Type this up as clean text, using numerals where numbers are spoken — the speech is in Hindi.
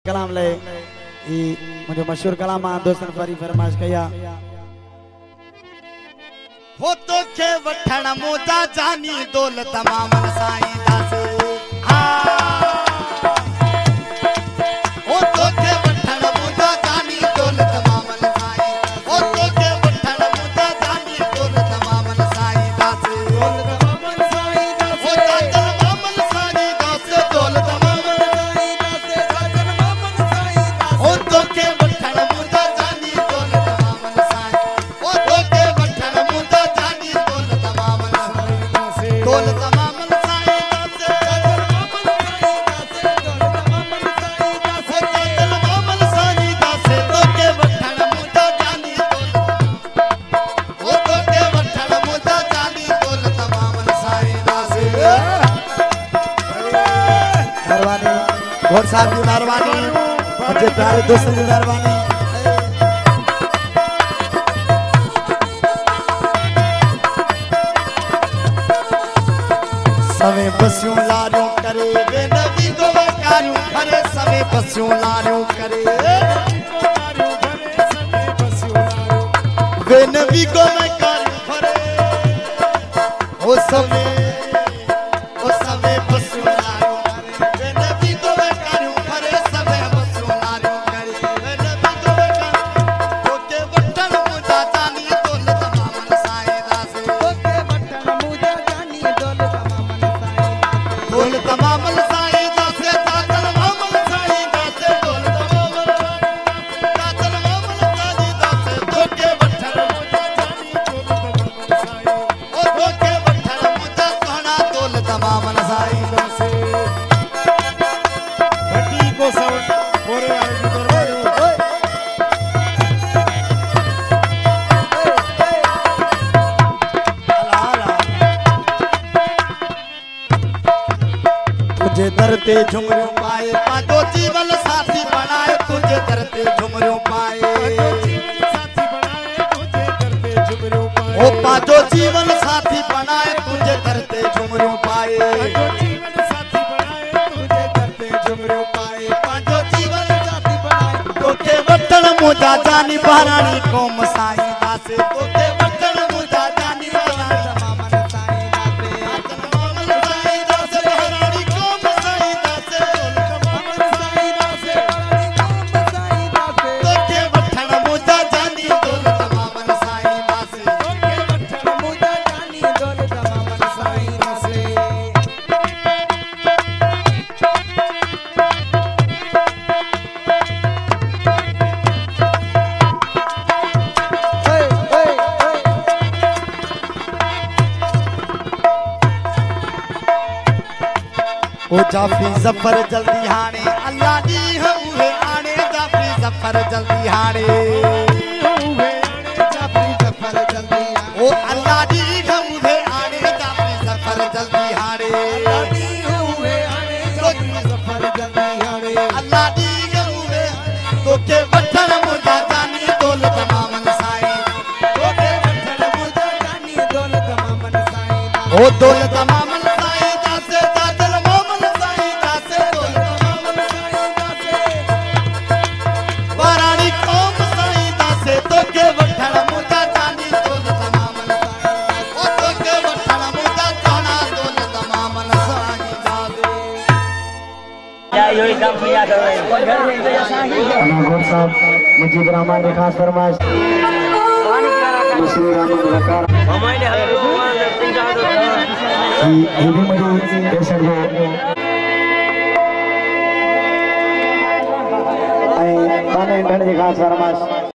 कलाम ले मुझे मशहूर कलाम दोस्तन फरी फरमाइश कया हो तो के वठण मोजा जानी दौलत मामन साईं दास हो तो के वठण मोजा जानी दौलत मामन साईं हो तो के वठण मोजा जानी दौलत मामन साईं दास दौलत मामन साईं दास हो दादल मामन साईं दास दौलत मामन साईं दास दादल मामन साईं दास हो तो के वठण मोजा जानी दौलत मामन साईं हो तो के वठण मोजा जानी दौलत मामन साईं दास दौलत मामन साईं दास दादल मामन साईं दास दौलत मामन साईं दास हो दादल मामन साईं दास तो के वठण मोजा जानी दौलत हो तो के वठण मोजा जानी दौलत मामन साईं दास मेहरबानी घोड़ साहब की मेहरबानी मुझे प्यारे दोस्तों की मेहरबानी सवे बस्यूं लारियों करे वे नबी को वकारियों भरे सवे बस्यूं लारियों करे वे नबी को वकारियों भरे ओ सवे बस्यूं लारियों करे वे नबी को वकारियों भरे सवे बस्यूं लारियों करे वे नबी को वकारियों तो के वठण मुजा जानी दौलत मामन साईं दास तो के वठण मुजा जानी दौलत दौलत मामल साईं दास दादल मामल साईं दास दौलत मामल दादल मामल साईं दास तो के वठण मुजा जानी दौलत मामल साईं ओ तो के वठण मुजा सोना दौलत मामल साईं दास भट्टी को सब बोरे वाले की दरबार तुझे दरते झुमरियों पाए पादो जीवन साथी बनाए तुझे दरते झुमरियों पाए ओ पादो जीवन साथी बनाए तुझे दरते झुमरियों पाए पादो जीवन साथी बनाए तो के वठण मुजा जानी बहरानी कौम साईं दास तो के वठण मुजा जानी बहरानी मामन साईं दास बहरानी कौम साईं दास मामन साईं दास बहरानी कौम साईं दास तो के वठण मुजा जानी दौलत मामन साईं दास तो के वठण मुजा जानी दौलत मामन साईं दास ओ जाफरी जफर जल्दी हाणे अल्लाह दी हुए आणे जाफरी जफर जल्दी हाणे जाफरी जफर जल्दी ओ अल्लाह दी हुए आणे जाफरी जफर जल्दी हाणे अल्लाह दी हुए आणे जाफरी जफर जल्दी हाणे अल्लाह दी हुए तो के वठण मुजा जानी दौलत मामन साईं तो के वठण मुजा जानी दौलत मामन साईं ओ दौलत मामन साईं दास दादल मामन साईं दास दौलत मामन साईं दास वारानी कौम साईं दास तो के वठण मुजा जानी दौलत मामन साईं ओ तो के वठण मुजा जाना दौलत मामन साईं दास या योई काम किया करो घोड़ साहब मुझे रहमान ने खास फरमाइश मुस्लिम रहमान वकार हमारे हल्लू हिंदी मधी पेशेंट जो ऐं गाने इंटरनेट जी खास फरमाइश